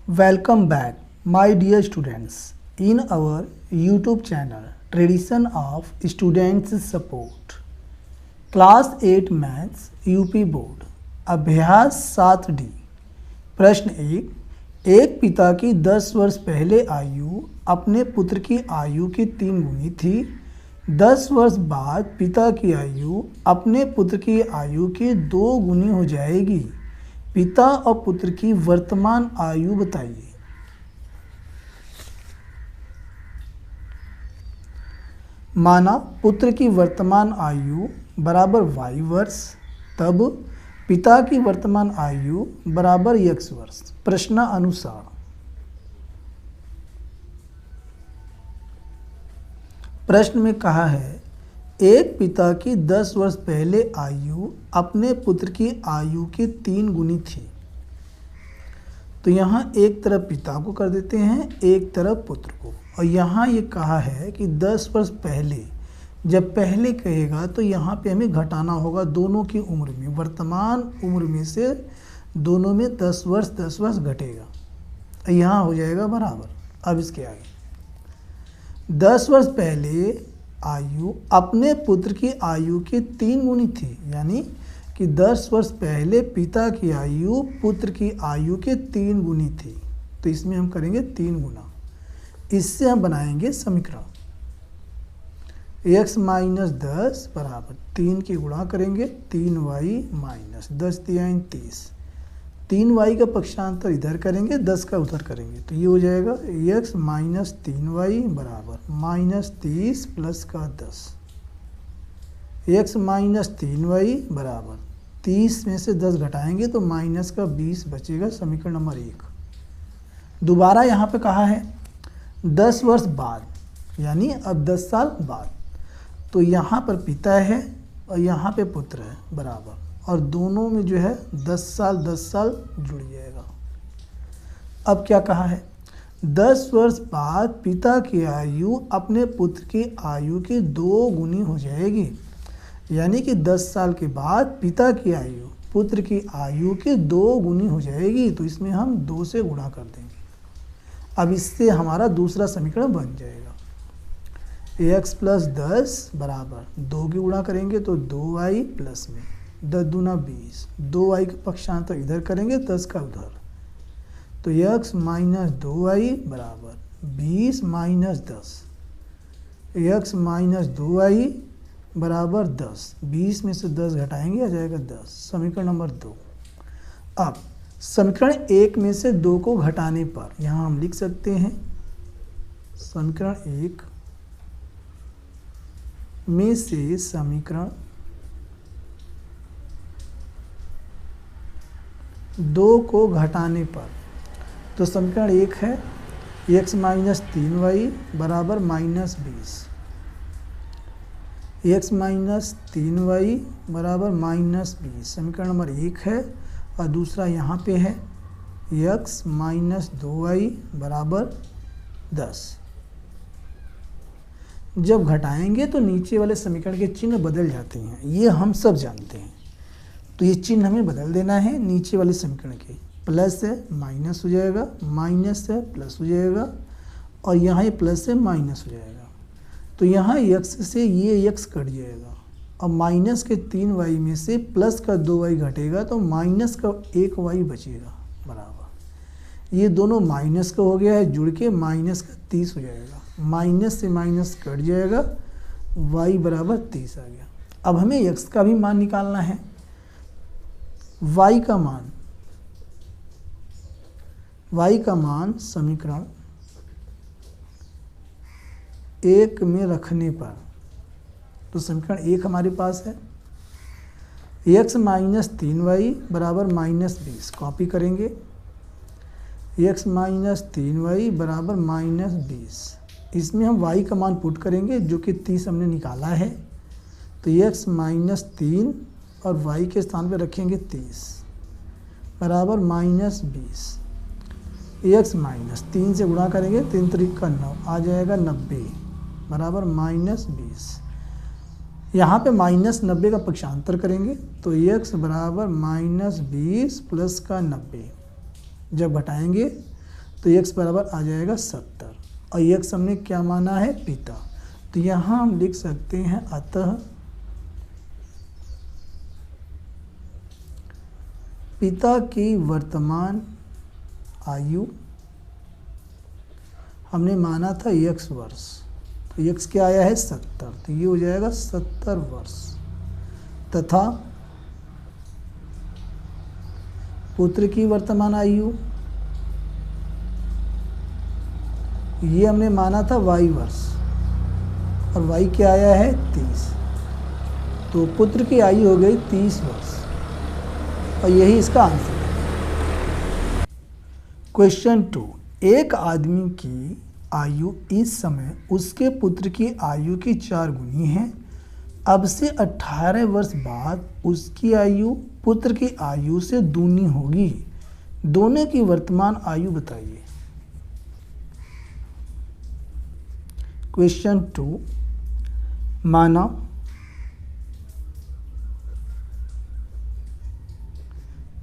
Welcome back, my dear students, in our YouTube channel Tradition of Students Support. Class 8 Maths UP Board अभ्यास 7D। प्रश्न 1। एक पिता की 10 वर्ष पहले आयु अपने पुत्र की आयु की 3 गुनी थी। 10 वर्ष बाद पिता की आयु अपने पुत्र की आयु की 2 गुनी हो जाएगी। पिता और पुत्र की वर्तमान आयु बताइए। माना पुत्र की वर्तमान आयु बराबर y वर्ष, तब पिता की वर्तमान आयु बराबर x वर्ष। प्रश्नानुसार प्रश्न में कहा है एक पिता की 10 वर्ष पहले आयु अपने पुत्र की आयु की 3 गुनी थी। तो यहाँ एक तरफ पिता को कर देते हैं, एक तरफ पुत्र को। और यहाँ ये कहा है कि 10 वर्ष पहले, जब पहले कहेगा तो यहाँ पे हमें घटाना होगा दोनों की उम्र में। वर्तमान उम्र में से दोनों में 10 वर्ष घटेगा, यहाँ हो जाएगा बराबर। अब इसके आगे 10 वर्ष पहले आयु अपने पुत्र की आयु की 3 गुनी थी, यानी कि 10 वर्ष पहले पिता की आयु पुत्र की आयु के 3 गुनी थी। तो इसमें हम करेंगे 3 गुना। इससे हम बनाएंगे समीकरण x माइनस 10 बराबर 3 की गुणा करेंगे 3y माइनस 10 3 30। 3y का पक्षांतर इधर करेंगे, 10 का उधर करेंगे, तो ये हो जाएगा x माइनस 3y बराबर माइनस 30 प्लस का 10। x माइनस 3y बराबर 30 में से 10 घटाएंगे तो माइनस का 20 बचेगा। समीकरण नंबर 1। दोबारा यहाँ पे कहा है 10 वर्ष बाद, यानी अब 10 साल बाद। तो यहाँ पर पिता है और यहाँ पे पुत्र है बराबर, और दोनों में जो है 10 साल जुड़ जाएगा। अब क्या कहा है 10 वर्ष बाद पिता की आयु अपने पुत्र की आयु की 2 गुनी हो जाएगी, यानी कि 10 साल के बाद पिता की आयु पुत्र की आयु की 2 गुनी हो जाएगी। तो इसमें हम 2 से गुणा कर देंगे। अब इससे हमारा दूसरा समीकरण बन जाएगा x प्लस 10 बराबर 2 की गुणा करेंगे तो 2y प्लस में 10 दूना 20, 2y का पक्षांतर इधर करेंगे, 10 का उधर, तो x माइनस 2y बराबर 20 माइनस 10। x माइनस 2y बराबर 10, 20 में से 10 घटाएंगे आ जाएगा 10। समीकरण नंबर 2। अब समीकरण 1 में से 2 को घटाने पर यहाँ हम लिख सकते हैं समीकरण 1 में से समीकरण 2 को घटाने पर, तो समीकरण 1 है x माइनस 3y बराबर माइनस 20। x माइनस 3y बराबर माइनस 20 समीकरण नंबर 1 है। और दूसरा यहाँ पे है x माइनस 2y बराबर 10। जब घटाएंगे तो नीचे वाले समीकरण के चिन्ह बदल जाते हैं, ये हम सब जानते हैं। तो ये चिन्ह हमें बदल देना है नीचे वाले समीकरण के। प्लस है माइनस हो जाएगा, माइनस है प्लस हो जाएगा, और यहाँ ये प्लस है माइनस हो जाएगा। तो यहाँ x से ये x कट जाएगा, और माइनस के 3y में से प्लस का 2y घटेगा तो माइनस का 1y बचेगा बराबर। ये दोनों माइनस का हो गया है, जुड़ के माइनस का 30 हो जाएगा। माइनस से माइनस कट जाएगा, y बराबर 30 आ गया। अब हमें x का भी मान निकालना है। y का मान समीकरण 1 में रखने पर, तो समीकरण 1 हमारे पास है x माइनस 3y बराबर माइनस 20। कॉपी करेंगे x माइनस 3y बराबर माइनस 20। इसमें हम y का मान पुट करेंगे जो कि 30 हमने निकाला है। तो x माइनस 3 और y के स्थान पर रखेंगे 30 बराबर माइनस 20। x माइनस 3 से गुणा करेंगे 3 त्रिक का 9 आ जाएगा 90 बराबर माइनस 20। यहाँ पे माइनस 90 का पक्षांतर करेंगे तो x बराबर माइनस 20 प्लस का 90। जब घटाएंगे तो x बराबर आ जाएगा 70 और x हमने क्या माना है, पिता। तो यहाँ हम लिख सकते हैं अतः पिता की वर्तमान आयु हमने माना था x वर्ष, तो x क्या आया है 70, तो ये हो जाएगा 70 वर्ष। तथा पुत्र की वर्तमान आयु ये हमने माना था y वर्ष और y क्या आया है 30, तो पुत्र की आयु हो गई 30 वर्ष और यही इसका आंसर है। क्वेश्चन 2, एक आदमी की आयु इस समय उसके पुत्र की आयु की 4 गुनी है। अब से 18 वर्ष बाद उसकी आयु पुत्र की आयु से दूनी होगी। दोनों की वर्तमान आयु बताइए। क्वेश्चन 2, माना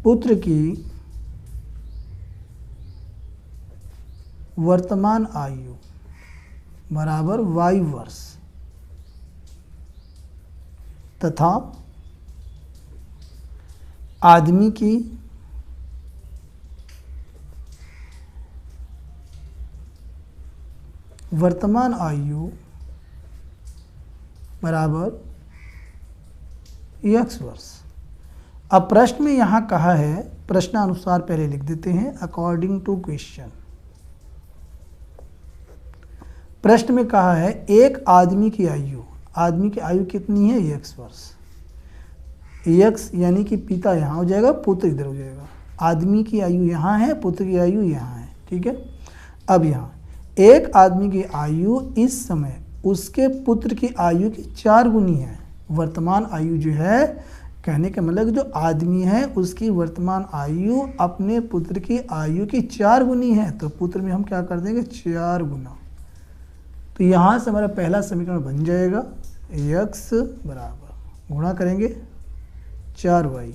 पुत्र की वर्तमान आयु बराबर y वर्ष तथा आदमी की वर्तमान आयु बराबर x वर्ष। अब प्रश्न में यहाँ कहा है, प्रश्नानुसार पहले लिख देते हैं अकॉर्डिंग टू क्वेश्चन। प्रश्न में कहा है एक आदमी की आयु कितनी है, x वर्ष। x यानी कि पिता यहाँ हो जाएगा, पुत्र इधर हो जाएगा। आदमी की आयु यहाँ है, पुत्र की आयु यहाँ है, ठीक है। अब यहाँ एक आदमी की आयु इस समय उसके पुत्र की आयु की 4 गुनी है। वर्तमान आयु जो है, कहने का मतलब जो आदमी है उसकी वर्तमान आयु अपने पुत्र की आयु की 4 गुनी है, तो पुत्र में हम क्या कर देंगे 4 गुना। तो यहाँ से हमारा पहला समीकरण बन जाएगा x बराबर गुणा करेंगे 4y,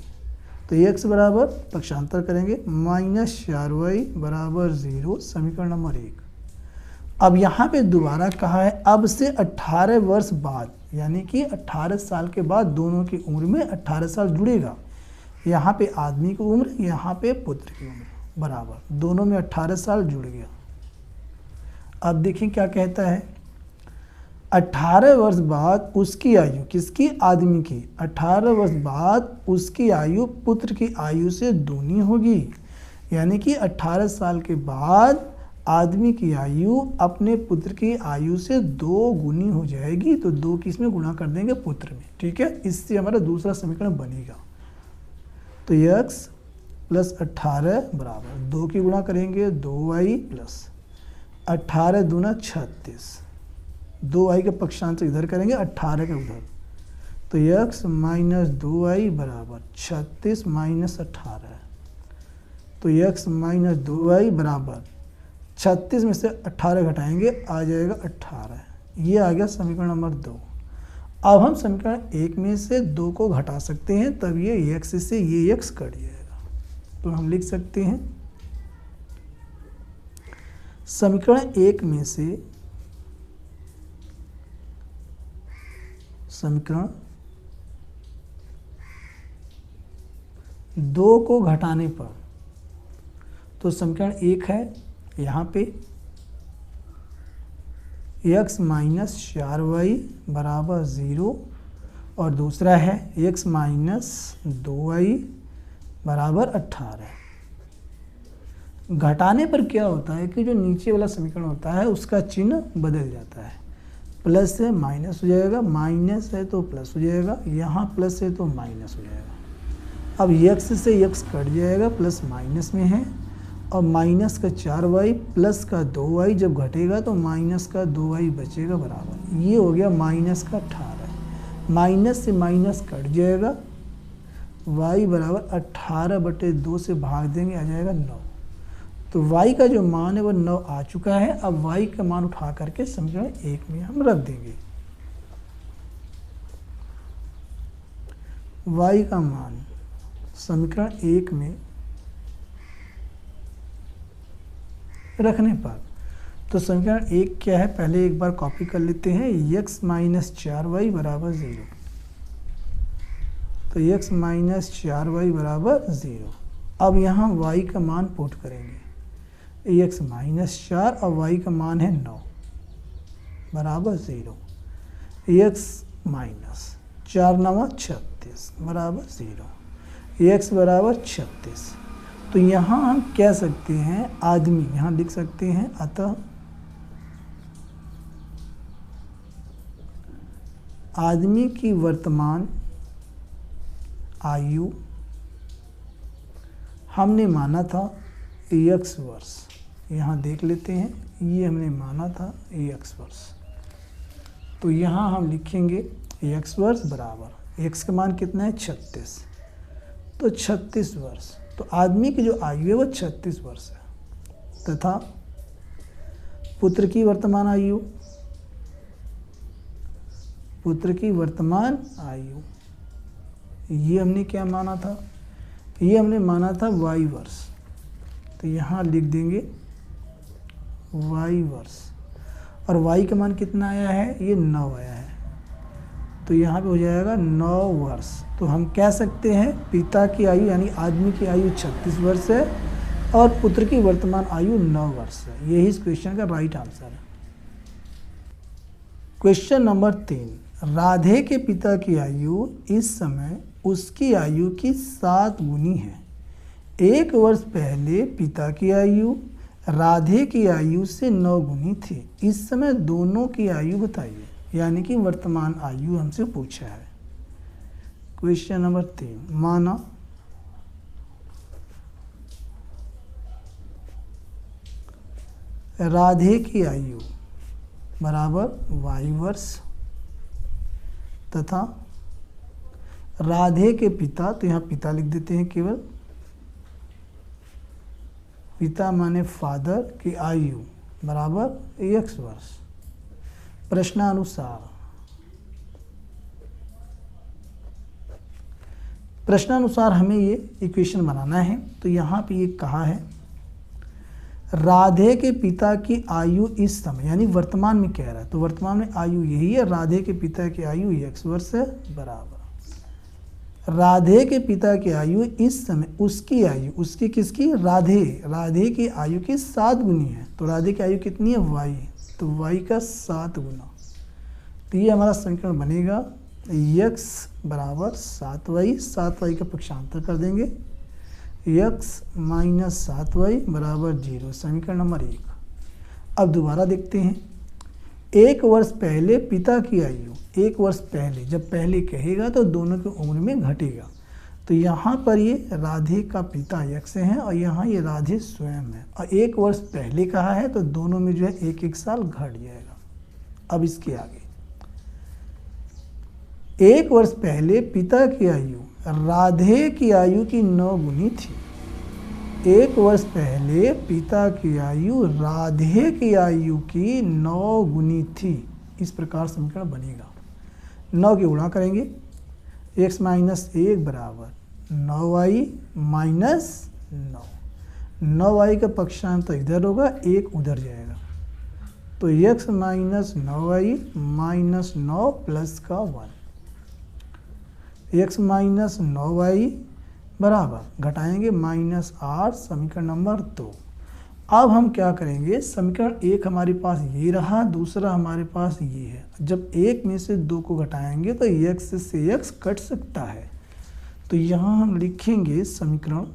तो x बराबर पक्षांतर करेंगे -4y बराबर 0, समीकरण नंबर 1। अब यहाँ पे दोबारा कहा है अब से 18 वर्ष बाद, यानी कि 18 साल के बाद दोनों की उम्र में 18 साल जुड़ेगा। यहाँ पे आदमी की उम्र, यहाँ पे पुत्र की उम्र बराबर, दोनों में 18 साल जुड़ गया। अब देखिए क्या कहता है, 18 वर्ष बाद उसकी आयु, किसकी, आदमी की, 18 वर्ष बाद उसकी आयु पुत्र की आयु से दूनी होगी। यानी कि 18 साल के बाद आदमी की आयु अपने पुत्र की आयु से 2 गुनी हो जाएगी, तो 2 की इसमें गुणा कर देंगे पुत्र में, ठीक है। इससे हमारा दूसरा समीकरण बनेगा। तो x प्लस 18 बराबर 2 की गुणा करेंगे 2y प्लस 18 दूना 36, 2y का पक्षांतर इधर करेंगे 18 के उधर, तो x माइनस 2y बराबर 36 माइनस 18, तो x माइनस 2y बराबर 36 में से 18 घटाएंगे आ जाएगा 18। ये आ गया समीकरण नंबर 2। अब हम समीकरण 1 में से 2 को घटा सकते हैं, तब ये x से ये x कट जाएगा। तो हम लिख सकते हैं समीकरण 1 में से समीकरण 2 को घटाने पर, तो समीकरण 1 है यहाँ पे x माइनस 4y बराबर 0 और दूसरा है x माइनस 2y बराबर 18। घटाने पर क्या होता है कि जो नीचे वाला समीकरण होता है उसका चिन्ह बदल जाता है, प्लस से माइनस हो जाएगा, माइनस है तो प्लस हो जाएगा, यहाँ प्लस है तो माइनस हो जाएगा। अब x से x कट जाएगा, प्लस माइनस में है, और माइनस का 4y प्लस का 2y जब घटेगा तो माइनस का 2y बचेगा बराबर, ये हो गया माइनस का 18। माइनस से माइनस कट जाएगा, y बराबर 18/2 से भाग देंगे आ जाएगा 9। तो y का जो मान है वो 9 आ चुका है। अब y का मान उठा करके समीकरण 1 में हम रख देंगे। y का मान समीकरण 1 में रखने पर। तो समीकरण 1 क्या है, पहले एक बार कॉपी कर लेते हैं, x माइनस 4y बराबर 0। तो x माइनस 4y बराबर 0। अब यहाँ y का मान पुट करेंगे, x माइनस 4 और y का मान है 9 बराबर 0। x माइनस 4 9 36 बराबर 0, x बराबर 36। तो यहाँ हम कह सकते हैं आदमी, यहाँ लिख सकते हैं अतः आदमी की वर्तमान आयु हमने माना था x वर्ष। यहाँ देख लेते हैं, ये हमने माना था x वर्ष। तो यहाँ हम लिखेंगे x वर्ष बराबर x का मान कितना है 36, तो 36 वर्ष। तो आदमी की जो आयु है वो 36 वर्ष है, तथा पुत्र की वर्तमान आयु, पुत्र की वर्तमान आयु ये हमने क्या माना था, ये हमने माना था y वर्ष। तो यहाँ लिख देंगे y वर्ष, और y का मान कितना आया है, ये 9 आया है। तो यहाँ पे हो जाएगा 9 वर्ष। तो हम कह सकते हैं पिता की आयु यानी आदमी की आयु 36 वर्ष है और पुत्र की वर्तमान आयु 9 वर्ष है। यही इस क्वेश्चन का राइट आंसर है। क्वेश्चन नंबर 3, राधे के पिता की आयु इस समय उसकी आयु की 7 गुनी है। 1 वर्ष पहले पिता की आयु राधे की आयु से 9 गुनी थी। इस समय दोनों की आयु बताइए, यानी कि वर्तमान आयु हमसे पूछा है। क्वेश्चन नंबर 3, माना राधे की आयु बराबर y वर्ष तथा राधे के पिता, तो यहाँ पिता लिख देते हैं केवल, पिता माने फादर की आयु बराबर x वर्ष। प्रश्नानुसार हमें ये इक्वेशन बनाना है। तो यहाँ पे ये कहा है राधे के पिता की आयु इस समय, यानी वर्तमान में कह रहा है, तो वर्तमान में आयु यही है, राधे के पिता की आयु x वर्ष है बराबर राधे के पिता की आयु इस समय उसकी आयु, उसकी किसकी, राधे की आयु की 7 गुनी है। तो राधे की आयु कितनी है y, तो y का 7 गुना। तो ये हमारा समीकरण बनेगा x बराबर 7y का पक्षांतर कर देंगे, x माइनस 7y बराबर 0, समीकरण नंबर 1। अब दोबारा देखते हैं, 1 वर्ष पहले पिता की आयु, 1 वर्ष पहले, जब पहले कहेगा तो दोनों की उम्र में घटेगा। तो यहाँ पर ये राधे का पिता x है और यहाँ ये राधे स्वयं है, और 1 वर्ष पहले कहा है तो दोनों में जो है 1 साल घट जाएगा। अब इसके आगे 1 वर्ष पहले पिता की आयु राधे की आयु की 9 गुनी थी। 1 वर्ष पहले पिता की आयु राधे की आयु की 9 गुनी थी। इस प्रकार समीकरण बनेगा। 9 की गुणा करेंगे, x माइनस 1 बराबर 9y माइनस 9। 9y का पक्षांतर इधर होगा, 1 उधर जाएगा, तो x minus 9y minus 9 plus का 1, x माइनस 9y बराबर घटाएंगे माइनस 8, समीकरण नंबर 2। अब हम क्या करेंगे, समीकरण 1 हमारे पास ये रहा, दूसरा हमारे पास ये है। जब 1 में से 2 को घटाएंगे तो x से x कट सकता है। तो यहाँ हम लिखेंगे समीकरण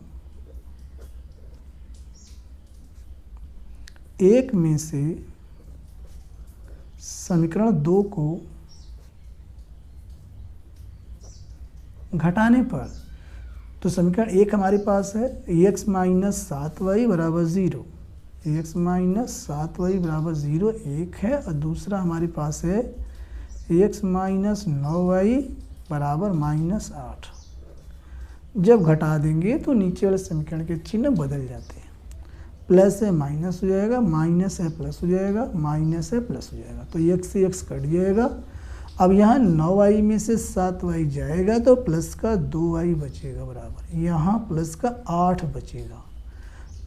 1 में से समीकरण 2 को घटाने पर, तो समीकरण 1 हमारे पास है x माइनस 7y बराबर 0, x माइनस 7y बराबर 0 1 है, और दूसरा हमारे पास है x माइनस 9y बराबर माइनस 8। जब घटा देंगे तो नीचे वाले समीकरण के चिन्ह बदल जाते हैं, प्लस है माइनस हो जाएगा, माइनस है प्लस हो जाएगा, माइनस है प्लस हो जाएगा, तो x से x कट जाएगा। अब यहाँ 9y में से 7y जाएगा तो प्लस का 2y बचेगा बराबर, यहाँ प्लस का 8 बचेगा।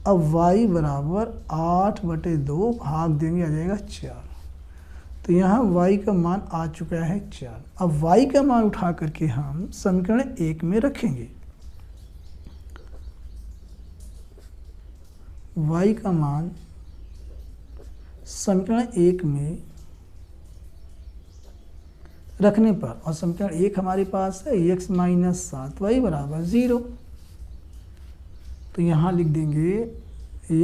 अब y बराबर 8/2 भाग देंगे, आ जाएगा 4। तो यहाँ y का मान आ चुका है 4। अब y का मान उठा करके हम समीकरण 1 में रखेंगे। y का मान समीकरण 1 में रखने पर, और समीकरण 1 हमारे पास है x माइनस 7y बराबर 0। तो यहाँ लिख देंगे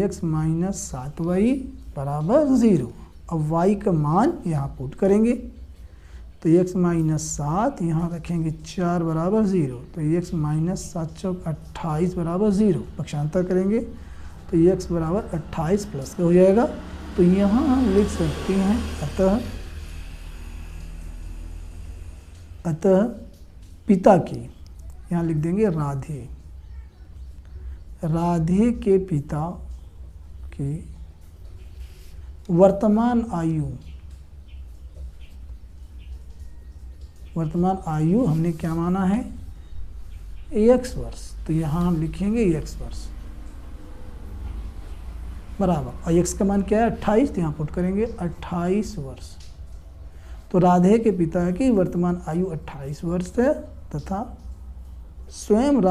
x माइनस 7y बराबर 0। अब y का मान यहाँ पुट करेंगे, तो x माइनस 7 यहाँ रखेंगे 4 बराबर 0। तो x माइनस 7 चौक 28 बराबर 0। पक्षांतर करेंगे तो x बराबर 28 प्लस का हो जाएगा। तो यहाँ हम लिख सकते हैं अतः पिता की, यहाँ लिख देंगे राधे के पिता की वर्तमान आयु हमने क्या माना है, x वर्ष। तो यहाँ हम लिखेंगे x वर्ष बराबर, और x का मान क्या है 28, तो यहाँ पुट करेंगे 28 वर्ष। तो राधे के पिता की वर्तमान आयु 28 वर्ष है, तथा स्वयं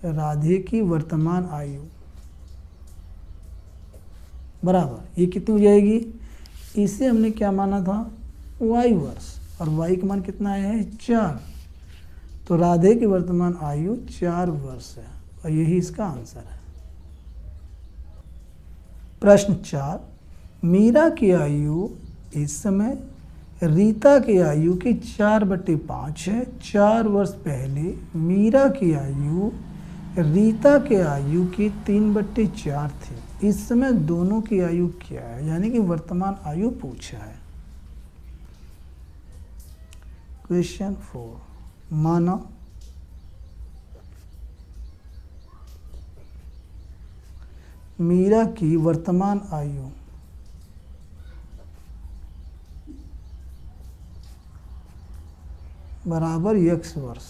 राधे की वर्तमान आयु बराबर, ये कितनी हो जाएगी, इसे हमने क्या माना था y वर्ष, और y का मान कितना है 4। तो राधे की वर्तमान आयु 4 वर्ष है, और यही इसका आंसर है। प्रश्न 4, मीरा की आयु इस समय रीता की आयु की 4/5 है। 4 वर्ष पहले मीरा की आयु रीता के आयु की 3/4 थी। इस समय दोनों की आयु क्या है, यानी कि वर्तमान आयु पूछा है। क्वेश्चन 4, माना मीरा की वर्तमान आयु बराबर x वर्ष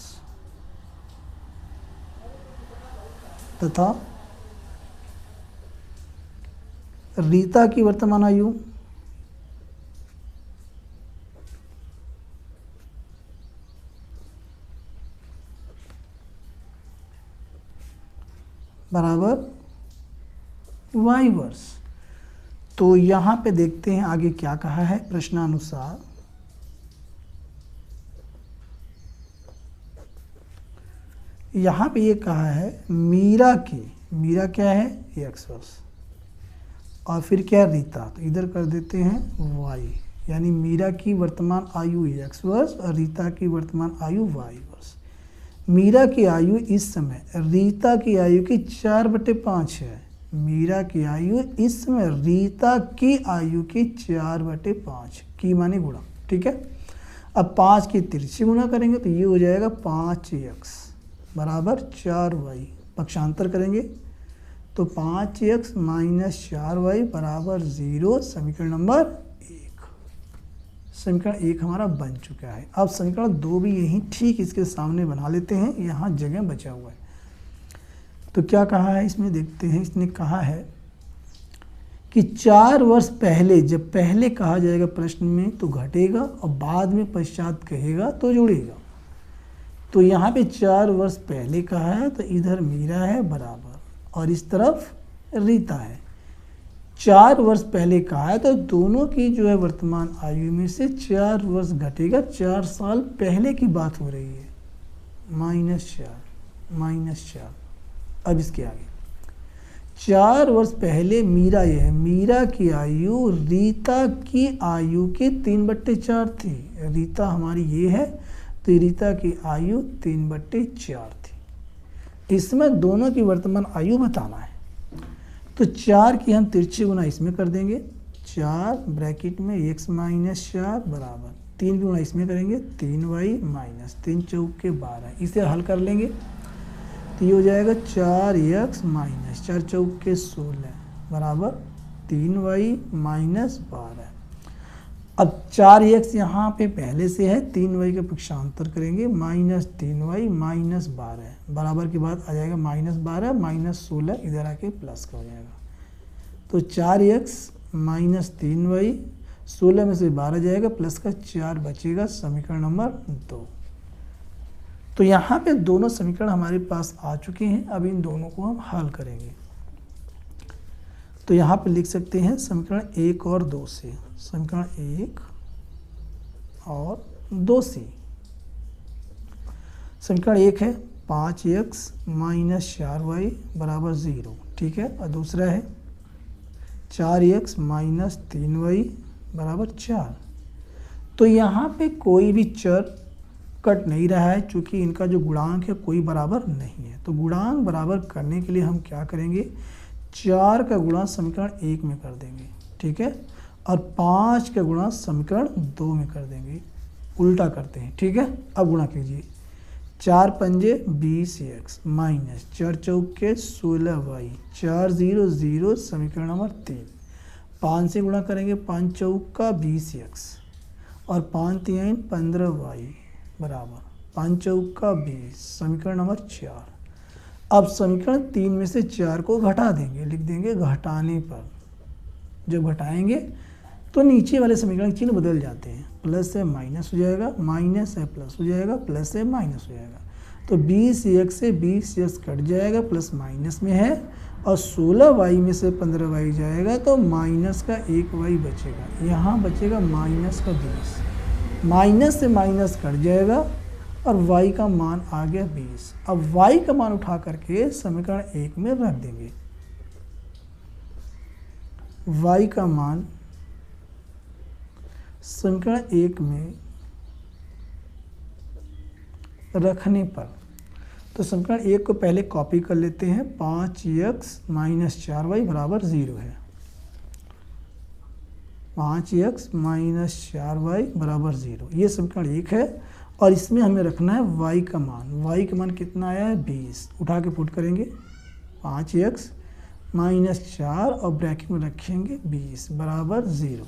तथा रीता की वर्तमान आयु बराबर y वर्ष। तो यहाँ पे देखते हैं आगे क्या कहा है प्रश्नानुसार। यहाँ पे ये कहा है मीरा क्या है x वर्ष, और फिर क्या है रीता, तो इधर कर देते हैं y, यानी मीरा की वर्तमान आयु x वर्ष और रीता की वर्तमान आयु y वर्ष। मीरा की आयु इस समय रीता की आयु की 4/5 है। मीरा की आयु इस समय रीता की आयु की 4/5 की माने गुणा, ठीक है। अब 5 की तिरछी गुणा करेंगे तो ये हो जाएगा 5x बराबर 4y। पक्षांतर करेंगे तो 5x माइनस 4y बराबर 0। समीकरण नंबर 1, समीकरण 1 हमारा बन चुका है। अब समीकरण 2 भी यही ठीक इसके सामने बना लेते हैं, यहाँ जगह बचा हुआ है। तो क्या कहा है इसमें देखते हैं। इसने कहा है कि 4 वर्ष पहले, जब पहले कहा जाएगा प्रश्न में तो घटेगा, और बाद में पश्चात कहेगा तो जुड़ेगा। तो यहाँ पे 4 वर्ष पहले कहा है तो इधर मीरा है बराबर, और इस तरफ रीता है। 4 वर्ष पहले कहा है तो दोनों की जो है वर्तमान आयु में से 4 वर्ष घटेगा। 4 साल पहले की बात हो रही है, -4। अब इसके आगे 4 वर्ष पहले मीरा, यह है मीरा की आयु रीता की आयु की 3/4 थी। रीता हमारी ये है, तो रीता की आयु 3/4 थी। इसमें दोनों की वर्तमान आयु बताना है। तो 4 की हम तिरछी गुना इसमें कर देंगे, 4 ब्रैकेट में x माइनस 4 बराबर 3 की गुना इसमें करेंगे 3y माइनस 3 चौक के 12। इसे हल कर लेंगे तो ये हो जाएगा 4x माइनस 4 चौक के 16 बराबर 3y माइनस 12। अब 4x यहाँ पे पहले से है, 3y का पक्षांतर करेंगे -3y -12 बराबर के बाद आ जाएगा -12 -16 इधर आके प्लस का हो जाएगा। तो 4x -3y 16 में से 12 जाएगा प्लस का 4 बचेगा, समीकरण नंबर 2। तो यहाँ पे दोनों समीकरण हमारे पास आ चुके हैं। अब इन दोनों को हम हल करेंगे। तो यहाँ पे लिख सकते हैं समीकरण 1 और 2 से, समीकरण 1 और 2 से। समीकरण 1 है 5x -4y बराबर 0, ठीक है। और दूसरा है 4x -3y बराबर 4। तो यहाँ पे कोई भी चर कट नहीं रहा है, चूँकि इनका जो गुणांक है कोई बराबर नहीं है। तो गुणांक बराबर करने के लिए हम क्या करेंगे, 4 का गुणा समीकरण 1 में कर देंगे, ठीक है, और 5 का गुणा समीकरण 2 में कर देंगे। उल्टा करते हैं, ठीक है। अब गुणा कीजिए, 4 पंजे 20x माइनस 4 चौके 16y 4 0 0 समीकरण नंबर 3। 5 से गुणा करेंगे, 5 चौका 20x और 5 3 15y बराबर 5 चौका 20 समीकरण नंबर 4। अब समीकरण 3 में से 4 को घटा देंगे, लिख देंगे घटाने पर। जब घटाएंगे तो नीचे वाले समीकरण चिन्ह बदल जाते हैं, प्लस से माइनस हो जाएगा, माइनस से प्लस हो जाएगा, प्लस से माइनस हो जाएगा। तो 20x से 20x कट जाएगा, प्लस माइनस में है, और 16y में से 15y जाएगा तो माइनस का 1y बचेगा। यहाँ बचेगा माइनस का 20, माइनस से माइनस कट जाएगा और y का मान आ गया 20। अब y का मान उठा करके समीकरण 1 में रख देंगे। y का मान समीकरण 1 में रखने पर, तो समीकरण 1 को पहले कॉपी कर लेते हैं। 5x -4y बराबर 0 है, 5x -4y बराबर 0, ये समीकरण 1 है। और इसमें हमें रखना है y का मान। y का मान कितना आया है 20, उठा के पुट करेंगे 5x -4 और ब्रैकेट में रखेंगे 20 बराबर 0।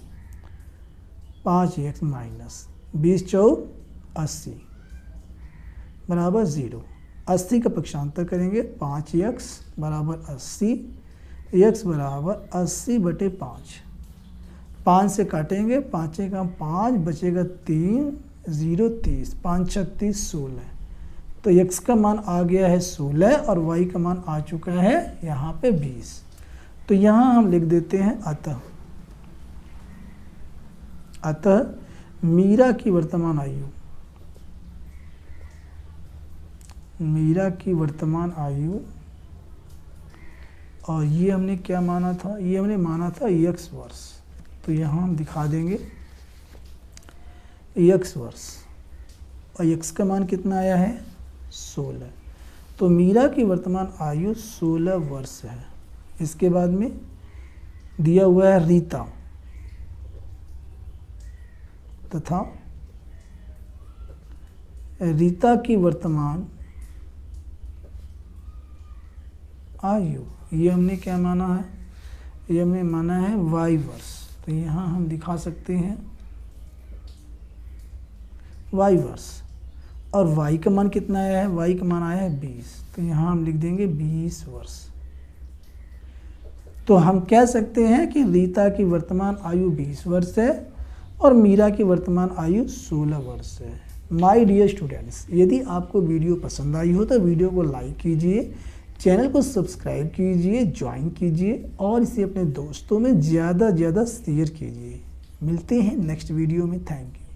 5x माइनस 20 चौक 80 बराबर 0। 80 का पक्षांतर करेंगे, 5x बराबर 80, x बराबर 80/5। 5 से काटेंगे, 5 का 5 बचेगा 3 0 30, 5 36 16। तो x का मान आ गया है 16 और y का मान आ चुका है यहाँ पे 20। तो यहाँ हम लिख देते हैं अतः मीरा की वर्तमान आयु, मीरा की वर्तमान आयु, और ये हमने क्या माना था, ये हमने माना था x वर्ष। तो यहाँ हम दिखा देंगे x वर्ष, और x का मान कितना आया है 16। तो मीरा की वर्तमान आयु 16 वर्ष है। इसके बाद में दिया हुआ है रीता तथा रीता की वर्तमान आयु, ये हमने क्या माना है, ये हमने माना है y वर्ष। तो यहाँ हम दिखा सकते हैं y वर्ष, और y का मान कितना आया है, y का मान आया है 20। तो यहाँ हम लिख देंगे 20 वर्ष। तो हम कह सकते हैं कि रीता की वर्तमान आयु 20 वर्ष है और मीरा की वर्तमान आयु 16 वर्ष है। माय डियर स्टूडेंट्स, यदि आपको वीडियो पसंद आई हो तो वीडियो को लाइक कीजिए, चैनल को सब्सक्राइब कीजिए, ज्वाइन कीजिए और इसे अपने दोस्तों में ज़्यादा से ज़्यादा शेयर कीजिए। मिलते हैं नेक्स्ट वीडियो में। Thank you.